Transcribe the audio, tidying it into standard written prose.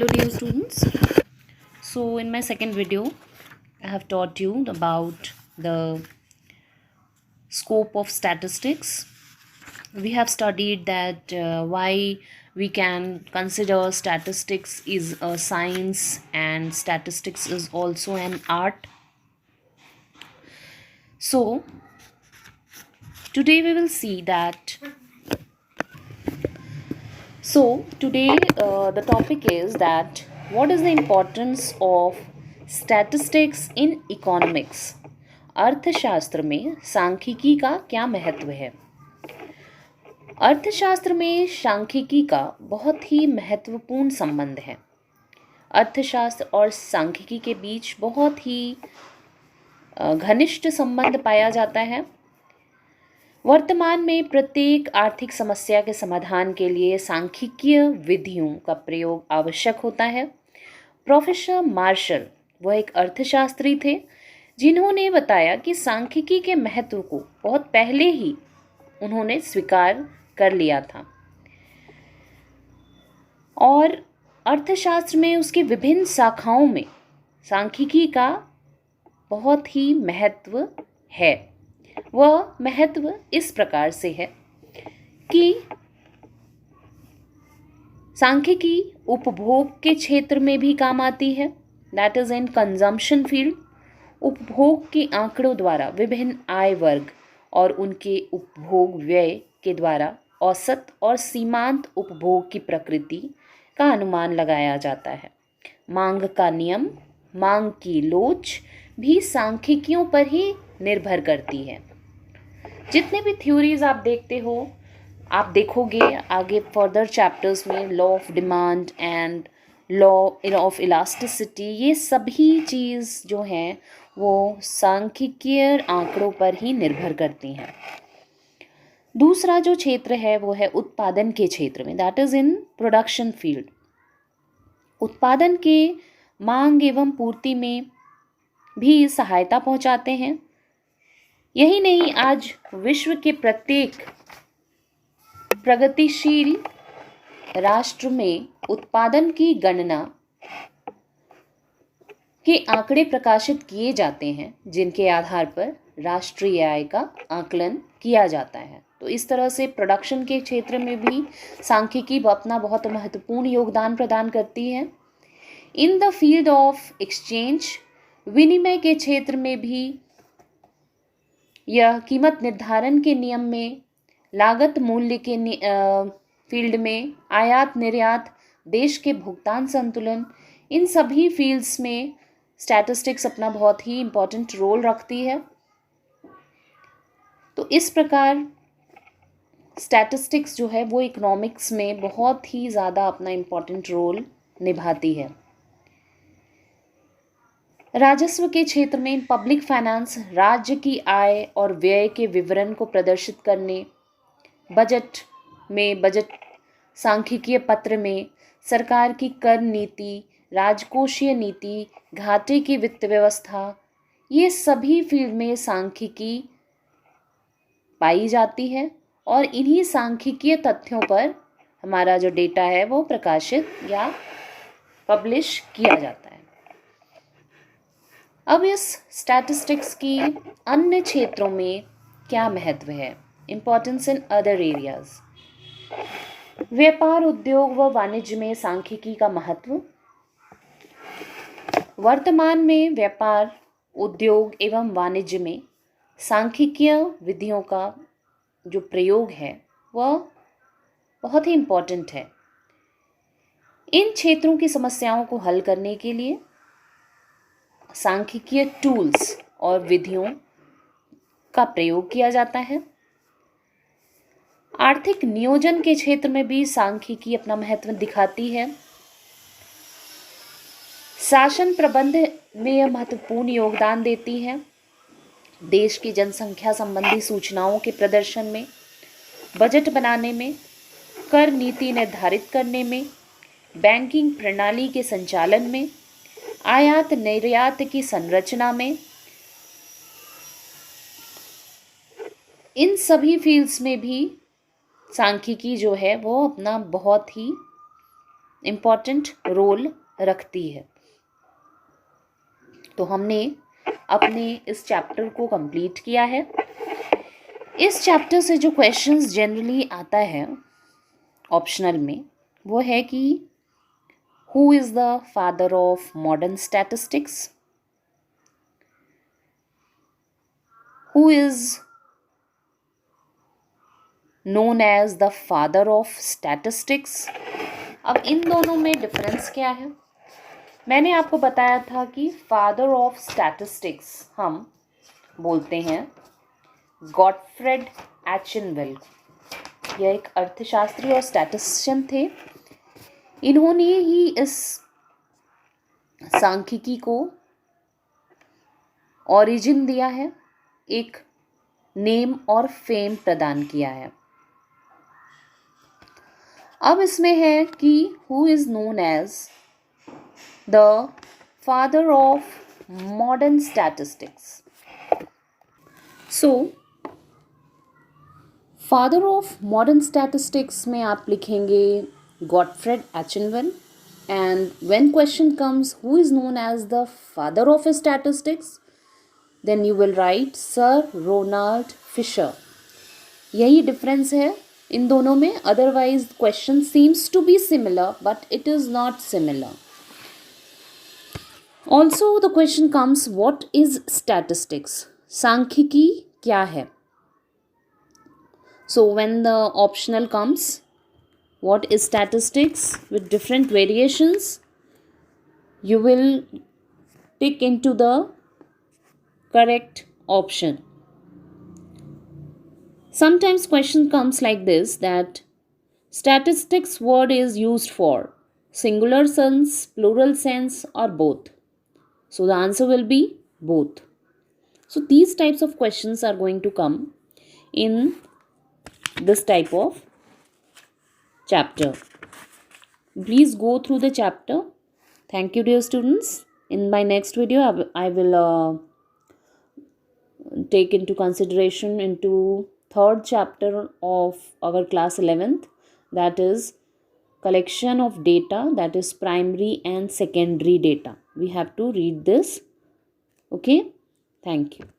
Hello dear students. So in my second video I have taught you about the scope of statistics. We have studied that why we can consider statistics is a science and statistics is also an art. So today we will see that the topic is that what is the importance of statistics in economics. अर्थशास्त्र में सांख्यिकी का क्या महत्व है। अर्थशास्त्र में सांख्यिकी का बहुत ही महत्वपूर्ण संबंध है। अर्थशास्त्र और सांख्यिकी के बीच बहुत ही घनिष्ठ संबंध पाया जाता है। वर्तमान में प्रत्येक आर्थिक समस्या के समाधान के लिए सांख्यिकीय विधियों का प्रयोग आवश्यक होता है। प्रोफेसर मार्शल वह एक अर्थशास्त्री थे जिन्होंने बताया कि सांख्यिकी के महत्व को बहुत पहले ही उन्होंने स्वीकार कर लिया था और अर्थशास्त्र में उसके विभिन्न शाखाओं में सांख्यिकी का बहुत ही महत्व है। वह महत्व इस प्रकार से है कि सांख्यिकी उपभोग के क्षेत्र में भी काम आती है, that is in consumption field. उपभोग के आंकड़ों द्वारा विभिन्न आय वर्ग और उनके उपभोग व्यय के द्वारा औसत और सीमांत उपभोग की प्रकृति का अनुमान लगाया जाता है। मांग का नियम, मांग की लोच भी सांख्यिकियों पर ही निर्भर करती है। जितने भी थ्योरीज आप देखते हो, आप देखोगे आगे फर्दर चैप्टर्स में law of demand and law of elasticity, ये सभी चीज़ जो हैं वो सांख्यिकीय आंकड़ों पर ही निर्भर करती हैं। दूसरा जो क्षेत्र है वो है उत्पादन के क्षेत्र में, that is in production field. उत्पादन के मांग एवं पूर्ति में भी सहायता पहुंचाते हैं। यही नहीं, आज विश्व के प्रत्येक प्रगतिशील राष्ट्र में उत्पादन की गणना के आंकड़े प्रकाशित किए जाते हैं जिनके आधार पर राष्ट्रीय आय का आकलन किया जाता है। तो इस तरह से प्रोडक्शन के क्षेत्र में भी सांख्यिकी अपना बहुत महत्वपूर्ण योगदान प्रदान करती है। In the field of exchange, विनिमय के क्षेत्र में भी यह कीमत निर्धारण के नियम में, लागत मूल्य के फील्ड में, आयात निर्यात, देश के भुगतान संतुलन, इन सभी फील्ड्स में स्टैटिस्टिक्स अपना बहुत ही इम्पोर्टेंट रोल रखती है। तो इस प्रकार स्टैटिस्टिक्स जो है वो इकोनॉमिक्स में बहुत ही ज़्यादा अपना इम्पोर्टेंट रोल निभाती है। राजस्व के क्षेत्र में पब्लिक फाइनेंस, राज्य की आय और व्यय के विवरण को प्रदर्शित करने, बजट में, बजट सांख्यिकीय पत्र में सरकार की कर नीति, राजकोषीय नीति, घाटे की वित्त व्यवस्था, ये सभी फील्ड में सांख्यिकी पाई जाती है और इन्हीं सांख्यिकीय तथ्यों पर हमारा जो डेटा है वो प्रकाशित या पब्लिश किया जाता है। अब इस स्टैटिस्टिक्स की अन्य क्षेत्रों में क्या महत्व है, इम्पोर्टेंस इन अदर एरियाज। व्यापार, उद्योग व वाणिज्य में सांख्यिकी का महत्व। वर्तमान में व्यापार, उद्योग एवं वाणिज्य में सांख्यिकीय विधियों का जो प्रयोग है वह बहुत ही इम्पोर्टेंट है। इन क्षेत्रों की समस्याओं को हल करने के लिए सांख्यिकीय टूल्स और विधियों का प्रयोग किया जाता है। आर्थिक नियोजन के क्षेत्र में भी सांख्यिकी अपना महत्व दिखाती है। शासन प्रबंध में यह महत्वपूर्ण योगदान देती है। देश की जनसंख्या संबंधी सूचनाओं के प्रदर्शन में, बजट बनाने में, कर नीति निर्धारित करने में, बैंकिंग प्रणाली के संचालन में, आयात निर्यात की संरचना में, इन सभी फील्ड्स में भी सांख्यिकी जो है वो अपना बहुत ही इम्पॉर्टेंट रोल रखती है। तो हमने अपने इस चैप्टर को कंप्लीट किया है। इस चैप्टर से जो क्वेश्चंस जनरली आता है ऑप्शनल में, वो है कि who is the father of modern statistics, who is known as the father of statistics. अब इन दोनों में डिफरेंस क्या है? मैंने आपको बताया था कि फादर ऑफ स्टैटिस्टिक्स हम बोलते हैं गॉटफ्रेड एचनवेल। यह एक अर्थशास्त्री और स्टैटिस्टिशियन थे। इन्होंने ही इस सांख्यिकी को ओरिजिन दिया है, एक नेम और फेम प्रदान किया है। अब इसमें है कि who is known as the father of modern statistics. So father of modern statistics में आप लिखेंगे Gottfried Achenwall, and when question comes who is known as the father of statistics, then you will write sir Ronald Fisher. यही difference है इन दोनों में। Otherwise question seems to be similar but it is not similar. Also the question comes what is statistics, सांख्यिकी क्या है। So when the optional comes what is statistics with different variations, you will tick into the correct option. Sometimes question comes like this, that statistics word is used for singular sense, plural sense, or both. So the answer will be both. So these types of questions are going to come in this type of chapter. Please go through the chapter. Thank you, dear students. In my next video, I will take into consideration into third chapter of our class 11th, that is collection of data, that is primary and secondary data. We have to read this. Okay, thank you.